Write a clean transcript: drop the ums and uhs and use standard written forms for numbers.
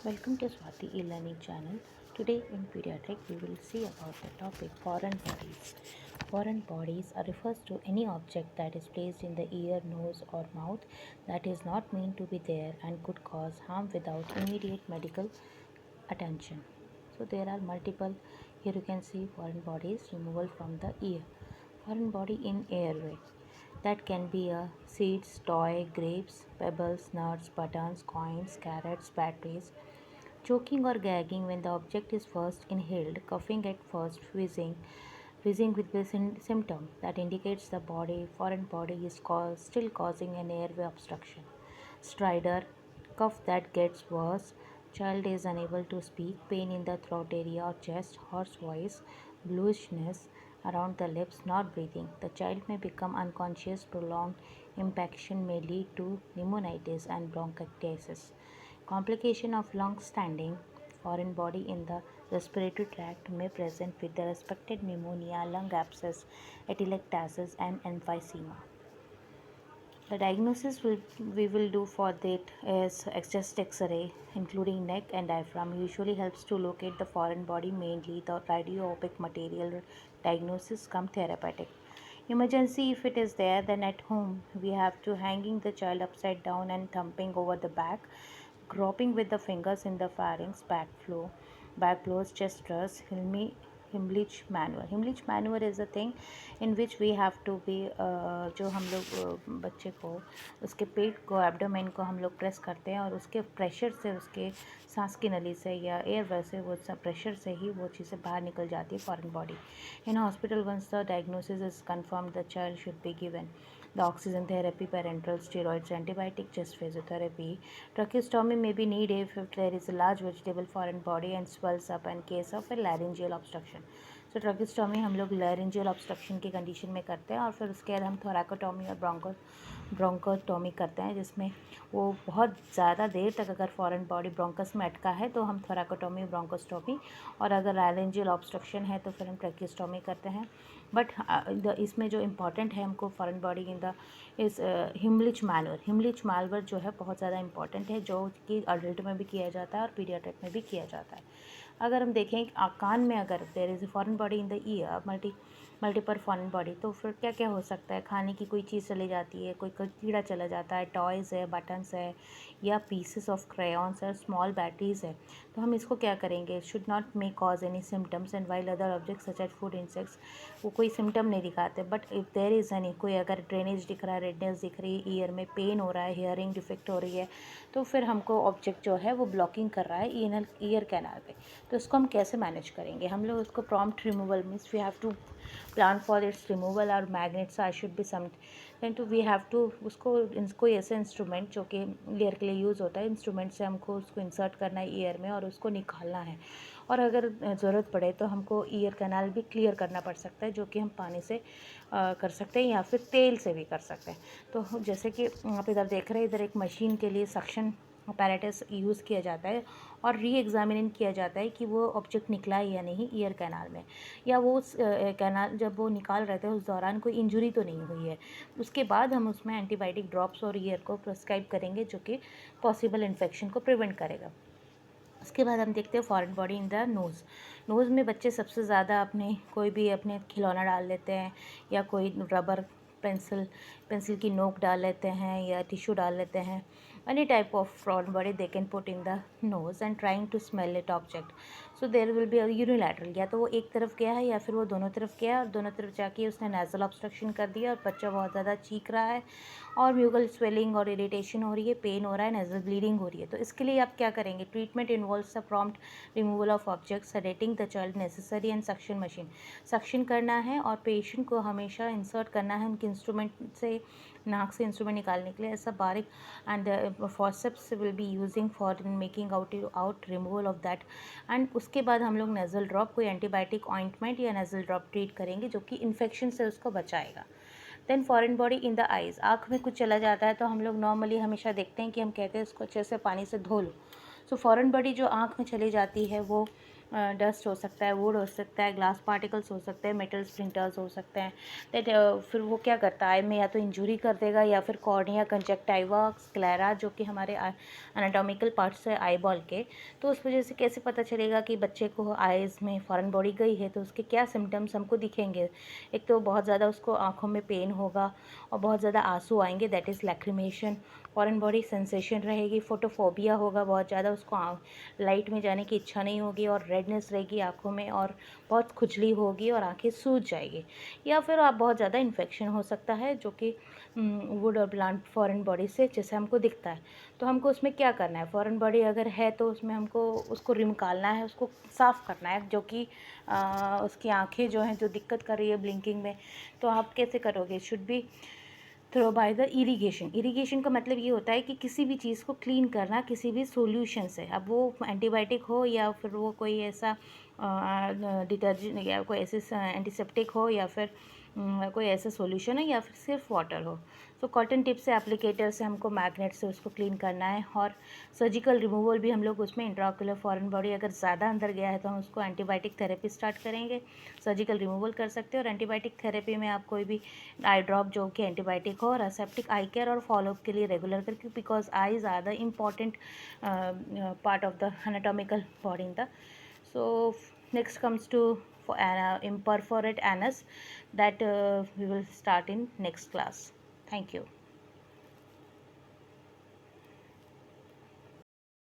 Welcome to Swati e-learning channel. Today in pediatric we will see about the topic foreign bodies. Foreign bodies refers to any object that is placed in the ear, nose or mouth that is not meant to be there and could cause harm without immediate medical attention. So there are multiple, here you can see foreign bodies removal from the ear. Foreign body in airway, that can be a seeds, toy, grapes, pebbles, nuts, buttons, coins, carrots, batteries. Choking or gagging when the object is first inhaled, coughing at first, wheezing with the symptom that indicates the foreign body is still causing an airway obstruction. Stridor, cough that gets worse, child is unable to speak, pain in the throat area or chest, hoarse voice, bluishness around the lips, not breathing. The child may become unconscious, prolonged impaction may lead to pneumonitis and bronchitis. Complication of long-standing foreign body in the respiratory tract may present with the respected pneumonia, lung abscess, atelectasis, and emphysema. The diagnosis we will do for that is chest X-ray, including neck and diaphragm. Usually helps to locate the foreign body, mainly the radiopaque material. Diagnosis come therapeutic. Emergency, if it is there, then at home we have to hanging the child upside down and thumping over the back, groping with the fingers in the pharynx, back blows, chest thrust, Himmlich maneuver. Himmlich maneuver is a thing in which we have to be जो हम लोग बच्चे को उसके पेट को abdomen को हम लोग प्रेस करते हैं और उसके प्रेशर से उसके सांस की नली से या एयर वे से वो सब प्रेशर से ही वो चीज़ें बाहर निकल जाती है foreign body. In hospital once the diagnosis is confirmed the child should be given the oxygen therapy, parenteral steroids, antibiotic, chest physiotherapy. Tracheostomy may be needed if there is a large vegetable foreign body and swells up in case of a laryngeal obstruction. So tracheostomy हम लोग laryngeal obstruction की condition में करते हैं और फिर उसके बाद हम thoracotomy और ब्रोंकोटोमी करते हैं जिसमें वो बहुत ज़्यादा देर तक अगर फॉरेन बॉडी ब्रोंकस में अटका है तो हम थोराकोटोमी ब्रोंकोस्टोमी और अगर लारेंजियल ऑब्स्ट्रक्शन है तो फिर हम ट्रैकियोस्टोमी करते हैं. बट इसमें जो इम्पॉर्टेंट है हमको फॉरेन बॉडी इन द इस हिमलिच मैनवर जो है बहुत ज़्यादा इंपॉर्टेंट है जो कि अडल्ट में भी किया जाता है और पीडियाट्रिक में भी किया जाता है. अगर हम देखें कान में अगर there is a foreign body in the ear multiple foreign body तो फिर क्या क्या हो सकता है. खाने की कोई चीज़ चली जाती है, कोई कीड़ा चला जाता है, टॉयज़ है, बटन्स है या पीसेस ऑफ क्रेयॉन्स है, स्मॉल बैटरीज है. तो हम इसको क्या करेंगे. Should not may cause any symptoms and while other object such as food insects वो कोई सिम्टम नहीं दिखाते. But if there is any कोई अगर ड्रेनेज दिख रहा है, रेडनेस दिख रही है, ईयर में पेन हो रहा है, हियरिंग डिफेक्ट हो रही है तो फिर हमको ऑब्जेक्ट जो है वो ब्लॉकिंग कर रहा है ईयर कैनाल पे. तो इसको हम कैसे मैनेज करेंगे. हम लोग उसको prompt removal means we have to plan for its removal और magnets I should be some then to we have to उसको ऐसे इंस्ट्रूमेंट जो कि ईयर के लिए यूज़ होता है इंस्ट्रूमेंट से हमको उसको इंसर्ट करना है ईयर में और उसको निकालना है. और अगर ज़रूरत पड़े तो हमको ईयर कैनाल भी क्लियर करना पड़ सकता है जो कि हम पानी से कर सकते हैं या फिर तेल से भी कर सकते हैं. तो जैसे कि आप इधर देख रहे हैं इधर एक मशीन के लिए सक्शन अपैरेटस यूज़ किया जाता है और री एग्जामिन किया जाता है कि वो ऑब्जेक्ट निकला है या नहीं ईयर कैनाल में या वो कैनाल जब वो निकाल रहे थे उस दौरान कोई इंजरी तो नहीं हुई है. उसके बाद हम उसमें एंटीबायोटिक ड्रॉप्स और ईयर को प्रिस्क्राइब करेंगे जो कि पॉसिबल इन्फेक्शन को प्रिवेंट करेगा. उसके बाद हम देखते हैं foreign body in the nose में बच्चे सबसे ज़्यादा कोई भी अपने खिलौना डाल लेते हैं या कोई रबर पेंसिल की नोक डाल लेते हैं या टिश्यू डाल लेते हैं. any type of foreign body they can put in the nose and trying to smell it object. so there will be a unilateral या तो वो एक तरफ गया है या फिर वो दोनों तरफ गया है और दोनों तरफ जाके उसने nasal obstruction कर दिया और बच्चा बहुत ज़्यादा चीख रहा है और म्यूगल स्वेलिंग और इरिटेशन हो रही है, पेन हो रहा है, नेजल ब्लीडिंग हो रही है. तो इसके लिए आप क्या करेंगे. Treatment involves the prompt removal of object, sedating the child necessary and suction machine. Suction करना है और पेशेंट को हमेशा इंसर्ट करना है उनके इंस्ट्रूमेंट से नाक से इंस्ट्रूमेंट निकालने के लिए ऐसा बारीक and forceps will be using for making out removal of that. And उसके बाद हम लोग नेजल ड्रॉप कोई एंटीबायोटिक ऑइंटमेंट या नेजल ड्रॉप ट्रीट करेंगे जो कि इन्फेक्शन से उसको बचाएगा. Then foreign body in the eyes, आँख में कुछ चला जाता है तो हम लोग नॉर्मली हमेशा देखते हैं कि हम कहते हैं उसको अच्छे से पानी से धो लो. सो फॉरेन बॉडी जो आँख में चली जाती है वो डस्ट हो सकता है, वुड हो सकता है, ग्लास पार्टिकल्स हो सकते हैं, मेटल स्प्लिंटर्स हो सकते हैं। दैट फिर वो क्या करता है, आई में या तो इंजरी कर देगा या फिर कॉर्निया, कंजक्टिवा, स्क्लेरा, जो कि हमारे एनाटॉमिकल पार्ट्स है आई बॉल के। तो उस वजह से कैसे पता चलेगा कि बच्चे को आइज़ में फॉरेन बॉडी गई है, तो उसके क्या सिम्टम्स हमको दिखेंगे। एक तो बहुत ज़्यादा उसको आँखों में पेन होगा और बहुत ज़्यादा आंसू आएंगे, that is lacrimation. Foreign body sensation रहेगी, फोटोफोबिया होगा, बहुत ज़्यादा उसको लाइट में जाने की इच्छा नहीं होगी और रेडनेस रहेगी आँखों में और बहुत खुजली होगी और आँखें सूज जाएगी। या फिर आप बहुत ज़्यादा इन्फेक्शन हो सकता है जो कि वुड और प्लांट फॉरेन बॉडी से जैसे हमको दिखता है। तो हमको उसमें क्या करना है, फॉरेन बॉडी अगर है तो उसमें हमको उसको निकालना है, उसको साफ़ करना है, जो कि उसकी आँखें जो हैं जो दिक्कत कर रही है ब्लिंकिंग में। तो आप कैसे करोगे, should be throw by the irrigation. Irrigation का मतलब ये होता है कि किसी भी चीज़ को क्लीन करना किसी भी सॉल्यूशन से, अब वो एंटीबायोटिक हो या फिर वो कोई ऐसा डिटर्जेंट या कोई ऐसे एंटीसेप्टिक हो या फिर कोई ऐसा सॉल्यूशन है या फिर सिर्फ वाटर हो। तो कॉटन टिप से, एप्लीकेटर से, हमको मैग्नेट से उसको क्लीन करना है। और सर्जिकल रिमूवल भी हम लोग उसमें, इंट्राओक्युलर फॉरेन बॉडी अगर ज़्यादा अंदर गया है तो हम उसको एंटीबायोटिक थेरेपी स्टार्ट करेंगे। सर्जिकल रिमूवल कर सकते हैं और एंटीबायोटिक थेरेपी में आप कोई भी आई ड्रॉप जो कि एंटीबायोटिक हो और एसेप्टिक आई केयर और फॉलोअप के लिए रेगुलर करके, because eyes are the important part of the anatomical body in the. So next comes to for imperforate anus, that we will start in next class. Thank you.